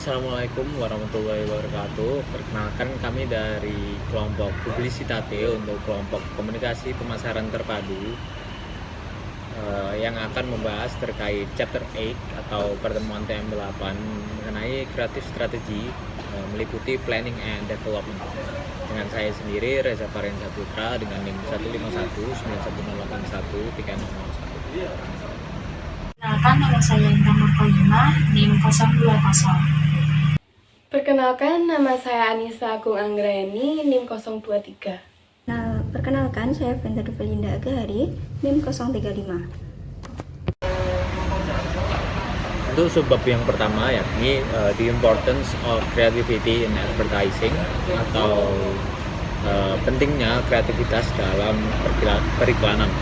Assalamualaikum warahmatullahi wabarakatuh. Perkenalkan kami dari kelompok Publisitate untuk kelompok komunikasi pemasaran terpadu yang akan membahas terkait chapter 8 atau pertemuan TM8 mengenai kreatif strategi meliputi planning and development. Dengan saya sendiri Reza Parensa Putra dengan NIM 151 91081 3001. Perkenalkan, nama saya Intan Nurkoyimah, NIM 020. Perkenalkan, nama saya Anissa Agung Anggreni, NIM 023. Nah, perkenalkan, saya Venda Duvelinda Agahari, NIM 035. Untuk subbab yang pertama yakni the importance of creativity in advertising atau pentingnya kreativitas dalam periklanan.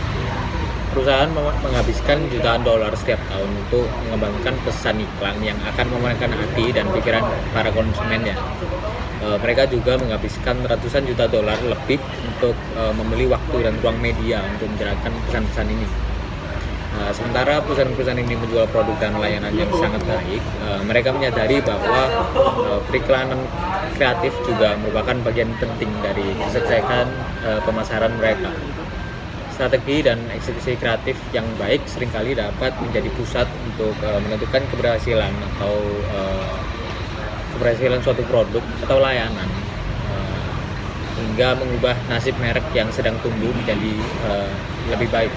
Perusahaan menghabiskan jutaan dolar setiap tahun untuk mengembangkan pesan iklan yang akan memenangkan hati dan pikiran para konsumennya. Mereka juga menghabiskan ratusan juta dolar lebih untuk membeli waktu dan ruang media untuk menjalankan pesan-pesan ini. Sementara perusahaan-perusahaan ini menjual produk dan layanan yang sangat baik, mereka menyadari bahwa periklanan kreatif juga merupakan bagian penting dari kesuksesan pemasaran mereka. Strategi dan eksekusi kreatif yang baik seringkali dapat menjadi pusat untuk menentukan keberhasilan atau keberhasilan suatu produk atau layanan, hingga mengubah nasib merek yang sedang tumbuh menjadi lebih baik.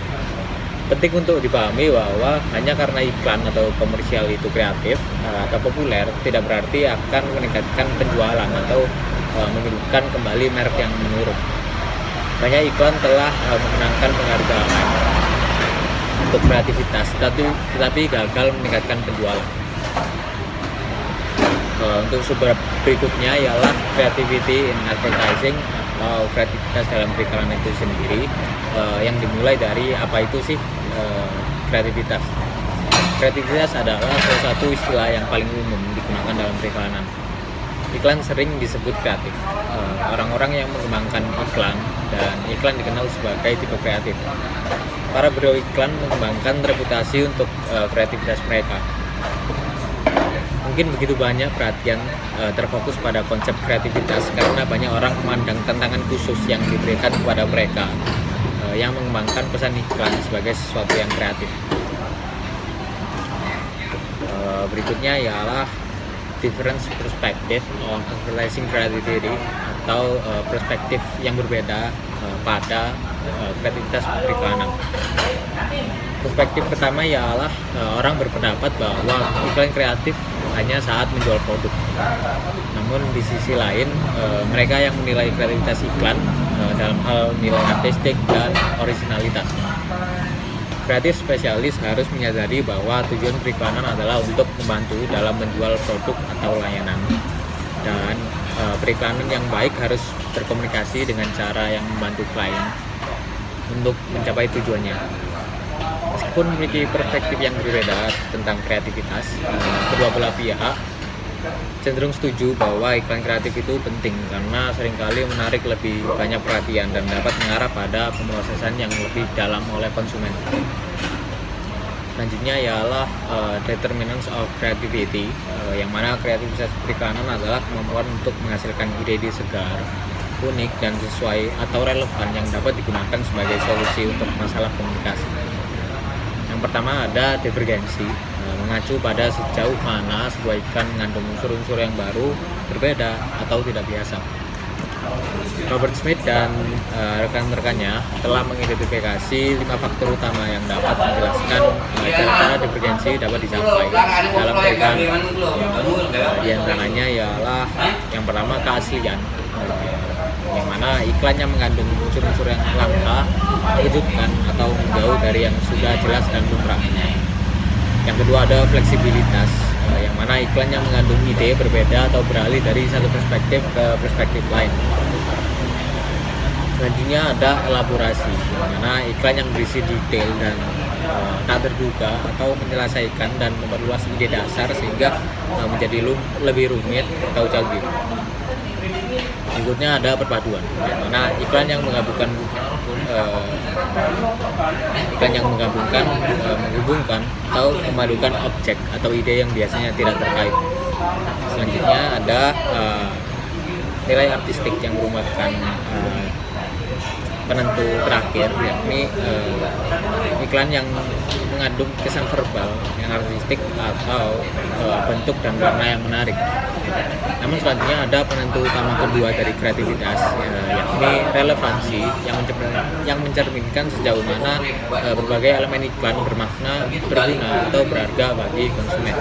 Penting untuk dipahami bahwa hanya karena iklan atau komersial itu kreatif atau populer tidak berarti akan meningkatkan penjualan atau menghidupkan kembali merek yang menurun. Banyak iklan telah memenangkan penghargaan untuk kreativitas, tetapi gagal meningkatkan penjualan. Untuk subbab berikutnya ialah creativity in advertising atau kreativitas dalam periklanan itu sendiri, yang dimulai dari apa itu sih kreativitas. Kreativitas adalah salah satu istilah yang paling umum digunakan dalam periklanan. Iklan sering disebut kreatif. Orang-orang yang mengembangkan iklan dan iklan dikenal sebagai tipe kreatif. Para biro iklan mengembangkan reputasi untuk kreativitas mereka. Mungkin begitu banyak perhatian terfokus pada konsep kreativitas karena banyak orang memandang tantangan khusus yang diberikan kepada mereka yang mengembangkan pesan iklan sebagai sesuatu yang kreatif. Berikutnya ialah different perspective on advertising creativity atau perspektif yang berbeda pada kreativitas periklanan. Perspektif pertama ialah orang berpendapat bahwa iklan kreatif hanya saat menjual produk. Namun di sisi lain mereka yang menilai kreativitas iklan dalam hal nilai artistik dan originalitas. Kreatif spesialis harus menyadari bahwa tujuan periklanan adalah untuk membantu dalam menjual produk atau layanan, dan periklanan yang baik harus berkomunikasi dengan cara yang membantu klien untuk mencapai tujuannya. Meskipun memiliki perspektif yang berbeda tentang kreativitas, kedua belah pihak cenderung setuju bahwa iklan kreatif itu penting karena seringkali menarik lebih banyak perhatian dan dapat mengarah pada pemrosesan yang lebih dalam oleh konsumen. Selanjutnya ialah determinants of creativity, yang mana kreativitas periklanan adalah kemampuan untuk menghasilkan ide-ide segar, unik dan sesuai atau relevan yang dapat digunakan sebagai solusi untuk masalah komunikasi. Yang pertama ada divergensi, mengacu pada sejauh mana sebuah iklan mengandung unsur-unsur yang baru, berbeda, atau tidak biasa. Robert Smith dan rekan-rekannya telah mengidentifikasi 5 faktor utama yang dapat menjelaskan cara-cara divergensi dapat dicapai dalam periklanan. Di antaranya ialah yang pertama keaslian, yang mana iklan yang mengandung unsur-unsur yang langka, mengejutkan, atau menjauh dari yang sudah jelas dan lumrah. Yang kedua ada fleksibilitas, yang mana iklan yang mengandung ide berbeda atau beralih dari satu perspektif ke perspektif lain. Selanjutnya ada elaborasi, yang mana iklan yang berisi detail dan tak terduga atau menyelesaikan dan memperluas ide dasar sehingga menjadi lebih rumit atau canggih. Berikutnya ada perpaduan, yang mana iklan yang menggabungkan menghubungkan atau memadukan objek atau ide yang biasanya tidak terkait. Selanjutnya ada nilai artistik yang merupakan penentu terakhir, yakni iklan yang mengandung kesan verbal yang artistik atau bentuk dan warna yang menarik. Namun selanjutnya ada penentu utama kedua dari kreativitas, yakni relevansi yang mencerminkan sejauh mana berbagai elemen iklan bermakna, berguna, atau berharga bagi konsumen.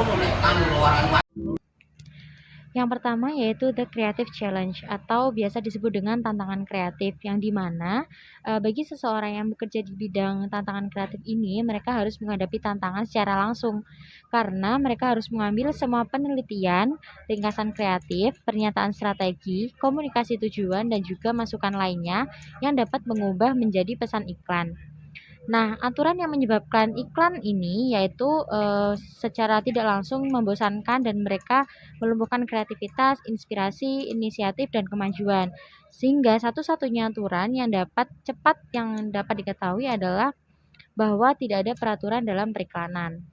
Yang pertama yaitu The Creative Challenge atau biasa disebut dengan tantangan kreatif, yang dimana bagi seseorang yang bekerja di bidang tantangan kreatif ini, mereka harus menghadapi tantangan secara langsung karena mereka harus mengambil semua penelitian, ringkasan kreatif, pernyataan strategi, komunikasi tujuan, dan juga masukan lainnya yang dapat mengubah menjadi pesan iklan. Nah, aturan yang menyebabkan iklan ini yaitu secara tidak langsung membosankan dan mereka melumpuhkan kreativitas, inspirasi, inisiatif, dan kemajuan. Sehingga satu-satunya aturan yang dapat diketahui adalah bahwa tidak ada peraturan dalam periklanan.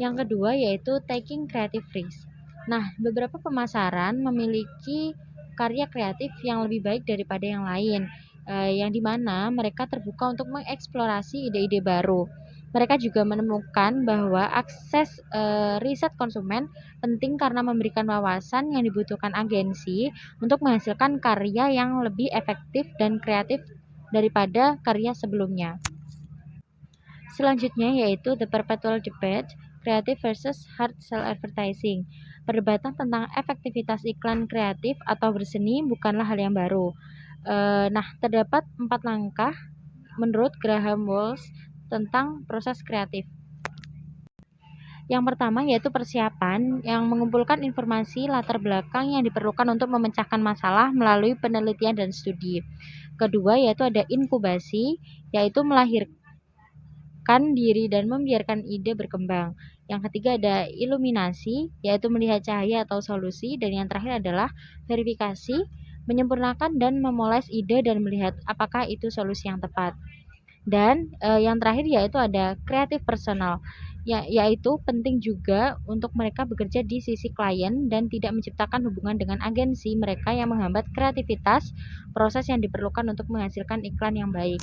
Yang kedua yaitu taking creative risk. Nah, beberapa pemasaran memiliki karya kreatif yang lebih baik daripada yang lain, yang dimana mereka terbuka untuk mengeksplorasi ide-ide baru. Mereka juga menemukan bahwa akses riset konsumen penting karena memberikan wawasan yang dibutuhkan agensi untuk menghasilkan karya yang lebih efektif dan kreatif daripada karya sebelumnya. Selanjutnya yaitu the perpetual debate, creative versus hard sell advertising. Perdebatan tentang efektivitas iklan kreatif atau berseni bukanlah hal yang baru. Nah, terdapat 4 langkah menurut Graham Walsh tentang proses kreatif. Yang pertama yaitu persiapan, yang mengumpulkan informasi latar belakang yang diperlukan untuk memecahkan masalah melalui penelitian dan studi. Kedua yaitu ada inkubasi, yaitu melahirkan diri dan membiarkan ide berkembang. Yang ketiga ada iluminasi, yaitu melihat cahaya atau solusi. Dan yang terakhir adalah verifikasi, menyempurnakan dan memoles ide dan melihat apakah itu solusi yang tepat. Dan yang terakhir yaitu ada kreatif personal, yaitu penting juga untuk mereka bekerja di sisi klien dan tidak menciptakan hubungan dengan agensi mereka yang menghambat kreativitas proses yang diperlukan untuk menghasilkan iklan yang baik.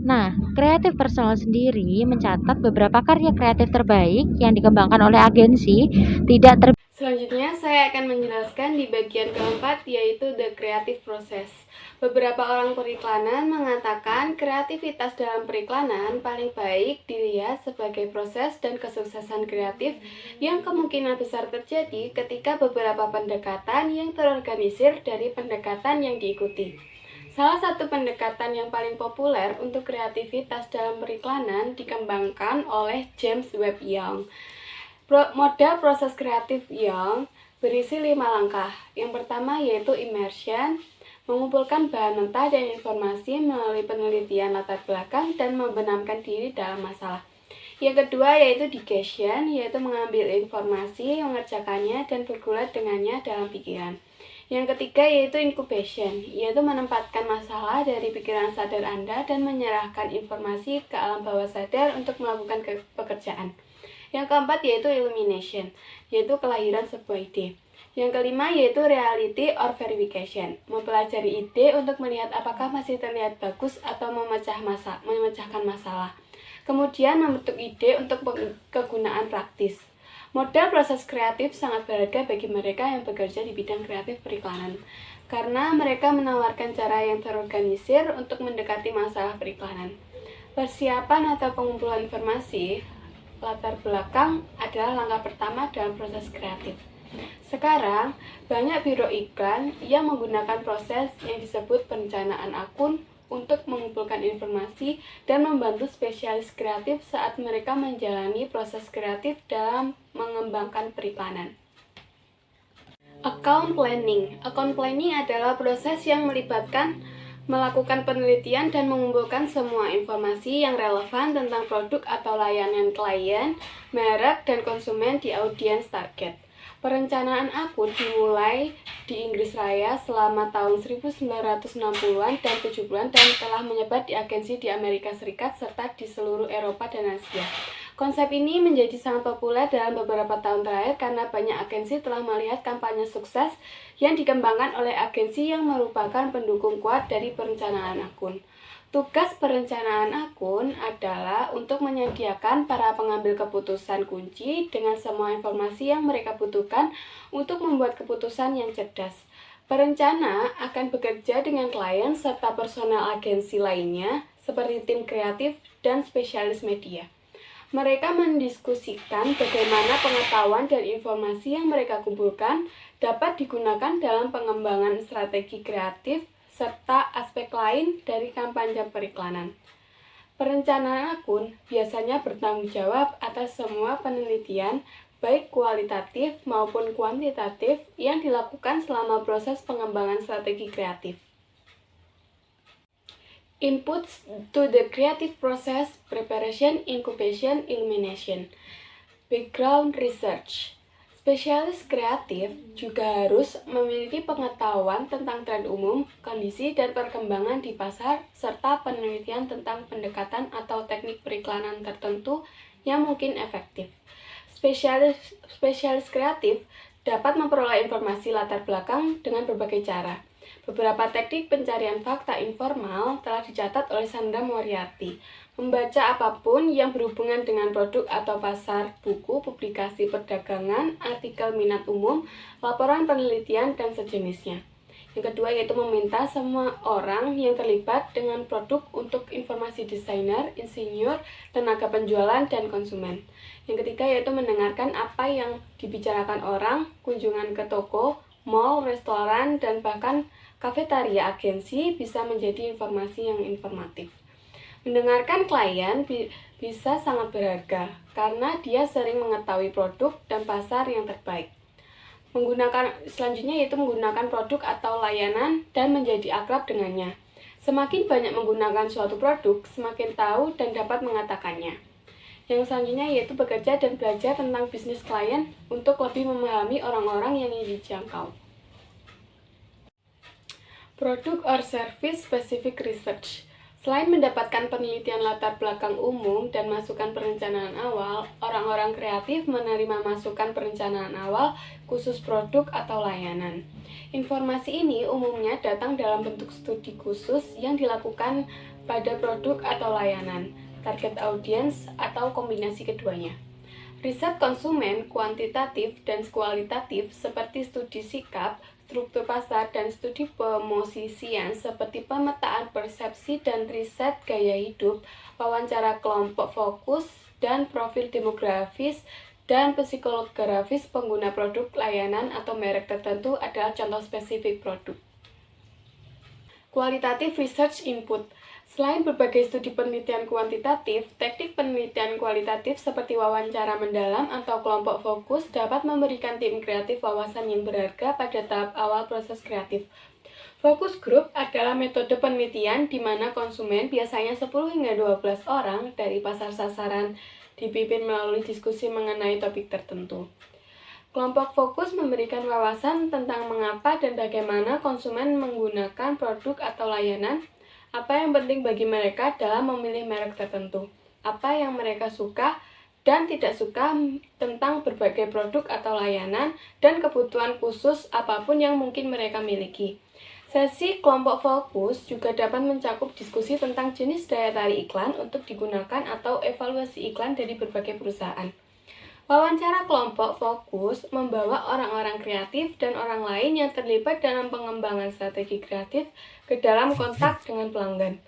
Nah, kreatif personal sendiri mencatat beberapa karya kreatif terbaik yang dikembangkan oleh agensi tidak Selanjutnya, saya akan menjelaskan di bagian keempat, yaitu the creative process. Beberapa orang periklanan mengatakan kreativitas dalam periklanan paling baik dilihat sebagai proses dan kesuksesan kreatif yang kemungkinan besar terjadi ketika beberapa pendekatan yang terorganisir dari pendekatan yang diikuti. Salah satu pendekatan yang paling populer untuk kreativitas dalam periklanan dikembangkan oleh James Webb Young. Model proses kreatif Young berisi 5 langkah. Yang pertama yaitu immersion, mengumpulkan bahan mentah dan informasi melalui penelitian latar belakang dan membenamkan diri dalam masalah. Yang kedua yaitu digestion, yaitu mengambil informasi, mengerjakannya, dan bergulat dengannya dalam pikiran. Yang ketiga yaitu incubation, yaitu menempatkan masalah dari pikiran sadar Anda dan menyerahkan informasi ke alam bawah sadar untuk melakukan pekerjaan. Yang keempat yaitu illumination, yaitu kelahiran sebuah ide. Yang kelima yaitu reality or verification, mempelajari ide untuk melihat apakah masih terlihat bagus atau memecahkan masalah. Kemudian membentuk ide untuk kegunaan praktis. Model proses kreatif sangat berharga bagi mereka yang bekerja di bidang kreatif periklanan, karena mereka menawarkan cara yang terorganisir untuk mendekati masalah periklanan. Persiapan atau pengumpulan informasi latar belakang adalah langkah pertama dalam proses kreatif. Sekarang, banyak biro iklan yang menggunakan proses yang disebut perencanaan akun untuk mengumpulkan informasi dan membantu spesialis kreatif saat mereka menjalani proses kreatif dalam mengembangkan periklanan. Account planning. Account planning adalah proses yang melakukan penelitian dan mengumpulkan semua informasi yang relevan tentang produk atau layanan klien, merek, dan konsumen di audiens target. Perencanaan akun dimulai di Inggris Raya selama tahun 1960-an dan 70-an dan telah menyebar di agensi di Amerika Serikat serta di seluruh Eropa dan Asia. Konsep ini menjadi sangat populer dalam beberapa tahun terakhir karena banyak agensi telah melihat kampanye sukses yang dikembangkan oleh agensi yang merupakan pendukung kuat dari perencanaan akun. Tugas perencanaan akun adalah untuk menyediakan para pengambil keputusan kunci dengan semua informasi yang mereka butuhkan untuk membuat keputusan yang cerdas. Perencana akan bekerja dengan klien serta personel agensi lainnya seperti tim kreatif dan spesialis media. Mereka mendiskusikan bagaimana pengetahuan dan informasi yang mereka kumpulkan dapat digunakan dalam pengembangan strategi kreatif serta aspek lain dari kampanye periklanan. Perencanaan akun biasanya bertanggung jawab atas semua penelitian, baik kualitatif maupun kuantitatif, yang dilakukan selama proses pengembangan strategi kreatif. Inputs to the creative process: preparation, incubation, illumination. Background research. Spesialis kreatif juga harus memiliki pengetahuan tentang tren umum, kondisi, dan perkembangan di pasar, serta penelitian tentang pendekatan atau teknik periklanan tertentu yang mungkin efektif. Spesialis kreatif dapat memperoleh informasi latar belakang dengan berbagai cara. Beberapa teknik pencarian fakta informal telah dicatat oleh Sandra Moriarty. Membaca apapun yang berhubungan dengan produk atau pasar, buku, publikasi perdagangan, artikel minat umum, laporan penelitian, dan sejenisnya. Yang kedua yaitu meminta semua orang yang terlibat dengan produk untuk informasi desainer, insinyur, tenaga penjualan, dan konsumen. Yang ketiga yaitu mendengarkan apa yang dibicarakan orang, kunjungan ke toko, mall, restoran, dan bahkan kafetaria agensi bisa menjadi informasi yang informatif. Mendengarkan klien bisa sangat berharga karena dia sering mengetahui produk dan pasar yang terbaik. Selanjutnya yaitu menggunakan produk atau layanan dan menjadi akrab dengannya. Semakin banyak menggunakan suatu produk, semakin tahu dan dapat mengatakannya. Yang selanjutnya yaitu bekerja dan belajar tentang bisnis klien untuk lebih memahami orang-orang yang ingin dijangkau. Product or Service Specific Research. Selain mendapatkan penelitian latar belakang umum dan masukan perencanaan awal, orang-orang kreatif menerima masukan perencanaan awal khusus produk atau layanan. Informasi ini umumnya datang dalam bentuk studi khusus yang dilakukan pada produk atau layanan, target audience, atau kombinasi keduanya. Riset konsumen kuantitatif dan kualitatif seperti studi sikap, struktur pasar, dan studi pemosisian seperti pemetaan persepsi dan riset gaya hidup, wawancara kelompok fokus, dan profil demografis dan psikologis pengguna produk, layanan, atau merek tertentu adalah contoh spesifik produk. Qualitative Research Input. Selain berbagai studi penelitian kuantitatif, teknik penelitian kualitatif seperti wawancara mendalam atau kelompok fokus dapat memberikan tim kreatif wawasan yang berharga pada tahap awal proses kreatif. Focus group adalah metode penelitian di mana konsumen, biasanya 10 hingga 12 orang dari pasar sasaran, dipimpin melalui diskusi mengenai topik tertentu. Kelompok fokus memberikan wawasan tentang mengapa dan bagaimana konsumen menggunakan produk atau layanan, apa yang penting bagi mereka dalam memilih merek tertentu, apa yang mereka suka dan tidak suka tentang berbagai produk atau layanan, dan kebutuhan khusus apapun yang mungkin mereka miliki. Sesi kelompok fokus juga dapat mencakup diskusi tentang jenis daya tarik iklan untuk digunakan atau evaluasi iklan dari berbagai perusahaan. Wawancara kelompok fokus membawa orang-orang kreatif dan orang lain yang terlibat dalam pengembangan strategi kreatif ke dalam kontak dengan pelanggan.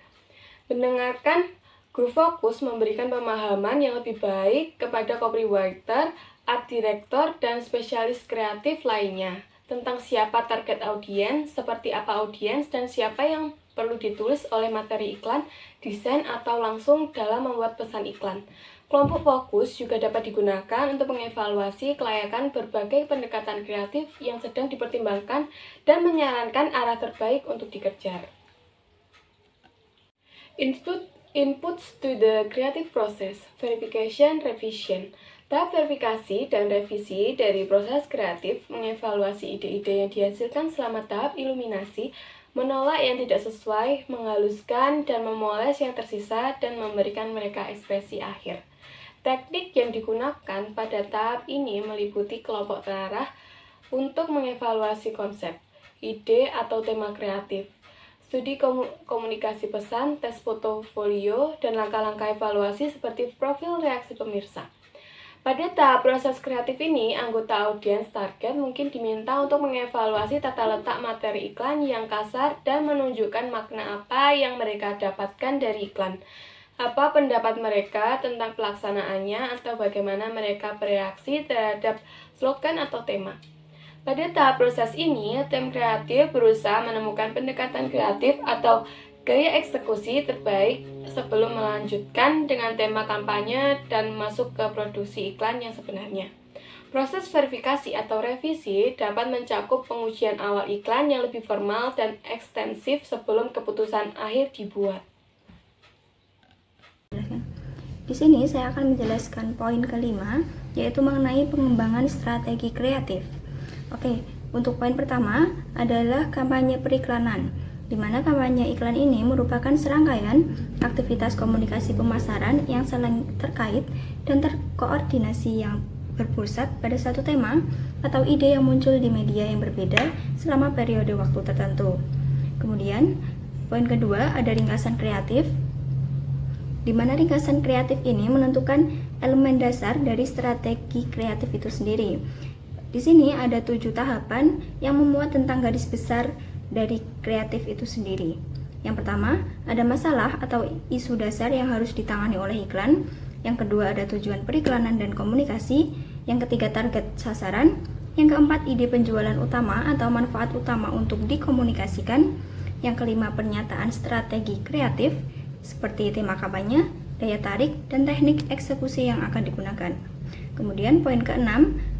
Mendengarkan grup fokus memberikan pemahaman yang lebih baik kepada copywriter, art director, dan spesialis kreatif lainnya tentang siapa target audiens, seperti apa audiens, dan siapa yang perlu ditulis oleh materi iklan, desain, atau langsung dalam membuat pesan iklan. Kelompok fokus juga dapat digunakan untuk mengevaluasi kelayakan berbagai pendekatan kreatif yang sedang dipertimbangkan dan menyarankan arah terbaik untuk dikejar. Inputs to the creative process: verification, revision. Tahap verifikasi dan revisi dari proses kreatif mengevaluasi ide-ide yang dihasilkan selama tahap iluminasi, menolak yang tidak sesuai, menghaluskan dan memoles yang tersisa, dan memberikan mereka ekspresi akhir. Teknik yang digunakan pada tahap ini meliputi kelompok terarah untuk mengevaluasi konsep, ide atau tema kreatif, studi komunikasi pesan, tes portofolio, dan langkah-langkah evaluasi seperti profil reaksi pemirsa. Pada tahap proses kreatif ini, anggota audiens target mungkin diminta untuk mengevaluasi tata letak materi iklan yang kasar dan menunjukkan makna apa yang mereka dapatkan dari iklan. Apa pendapat mereka tentang pelaksanaannya atau bagaimana mereka bereaksi terhadap slogan atau tema. Pada tahap proses ini, tim kreatif berusaha menemukan pendekatan kreatif atau gaya eksekusi terbaik sebelum melanjutkan dengan tema kampanye dan masuk ke produksi iklan yang sebenarnya. Proses verifikasi atau revisi dapat mencakup pengujian awal iklan yang lebih formal dan ekstensif sebelum keputusan akhir dibuat. Di sini saya akan menjelaskan poin kelima, yaitu mengenai pengembangan strategi kreatif. Oke, untuk poin pertama adalah kampanye periklanan, di mana kampanye iklan ini merupakan serangkaian aktivitas komunikasi pemasaran yang saling terkait dan terkoordinasi yang berpusat pada satu tema atau ide yang muncul di media yang berbeda selama periode waktu tertentu. Kemudian, poin kedua ada ringkasan kreatif, di mana ringkasan kreatif ini menentukan elemen dasar dari strategi kreatif itu sendiri. Di sini ada 7 tahapan yang memuat tentang garis besar dari kreatif itu sendiri. Yang pertama, ada masalah atau isu dasar yang harus ditangani oleh iklan. Yang kedua, ada tujuan periklanan dan komunikasi. Yang ketiga, target sasaran. Yang keempat, ide penjualan utama atau manfaat utama untuk dikomunikasikan. Yang kelima, pernyataan strategi kreatif seperti tema kampanye, daya tarik, dan teknik eksekusi yang akan digunakan. Kemudian poin ke-6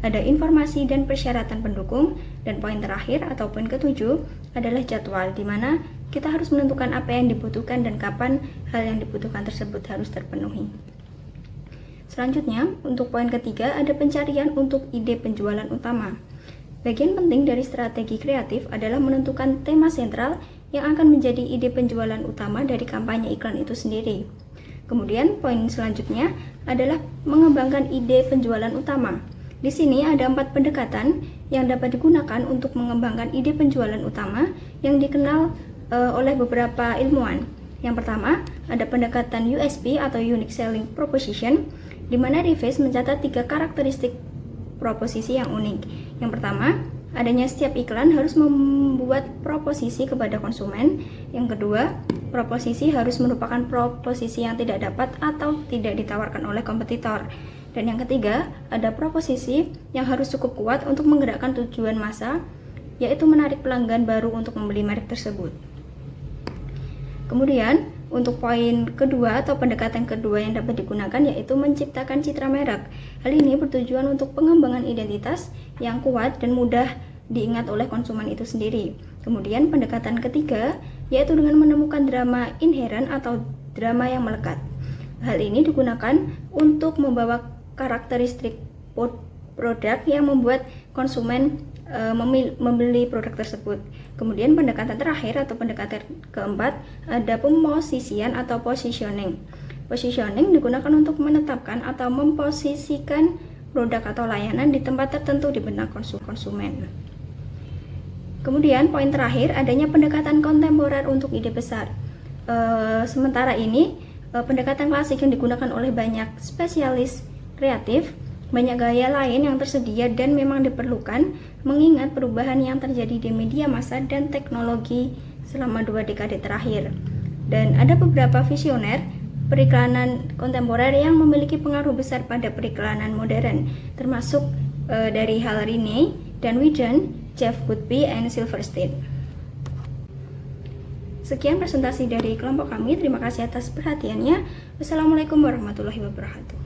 ada informasi dan persyaratan pendukung, dan poin terakhir atau poin ke-7 adalah jadwal, di mana kita harus menentukan apa yang dibutuhkan dan kapan hal yang dibutuhkan tersebut harus terpenuhi. Selanjutnya, untuk poin ketiga ada pencarian untuk ide penjualan utama. Bagian penting dari strategi kreatif adalah menentukan tema sentral yang akan menjadi ide penjualan utama dari kampanye iklan itu sendiri. Kemudian poin selanjutnya adalah mengembangkan ide penjualan utama. Di sini ada 4 pendekatan yang dapat digunakan untuk mengembangkan ide penjualan utama yang dikenal oleh beberapa ilmuwan. Yang pertama, ada pendekatan USP atau Unique Selling Proposition, di mana Rives mencatat 3 karakteristik proposisi yang unik. Yang pertama, adanya setiap iklan harus membuat proposisi kepada konsumen. Yang kedua, proposisi harus merupakan proposisi yang tidak dapat atau tidak ditawarkan oleh kompetitor. Dan yang ketiga, ada proposisi yang harus cukup kuat untuk menggerakkan tujuan massa, yaitu menarik pelanggan baru untuk membeli merek tersebut. Kemudian, untuk poin kedua atau pendekatan kedua yang dapat digunakan yaitu menciptakan citra merek. Hal ini bertujuan untuk pengembangan identitas yang kuat dan mudah diingat oleh konsumen itu sendiri. Kemudian pendekatan ketiga yaitu dengan menemukan drama inheren atau drama yang melekat. Hal ini digunakan untuk membawa karakteristik produk yang membuat konsumen membeli produk tersebut. Kemudian pendekatan terakhir atau pendekatan keempat ada pemosisian atau positioning. Positioning digunakan untuk menetapkan atau memposisikan produk atau layanan di tempat tertentu di benak konsumen. Kemudian poin terakhir adanya pendekatan kontemporer untuk ide besar. Sementara ini pendekatan klasik yang digunakan oleh banyak spesialis kreatif, banyak gaya lain yang tersedia dan memang diperlukan mengingat perubahan yang terjadi di media massa dan teknologi selama 2 dekade terakhir. Dan ada beberapa visioner periklanan kontemporer yang memiliki pengaruh besar pada periklanan modern, termasuk dari Hallerini, Dan Wijan, Jeff Goodby, and Silverstein. Sekian presentasi dari kelompok kami. Terima kasih atas perhatiannya. Wassalamualaikum warahmatullahi wabarakatuh.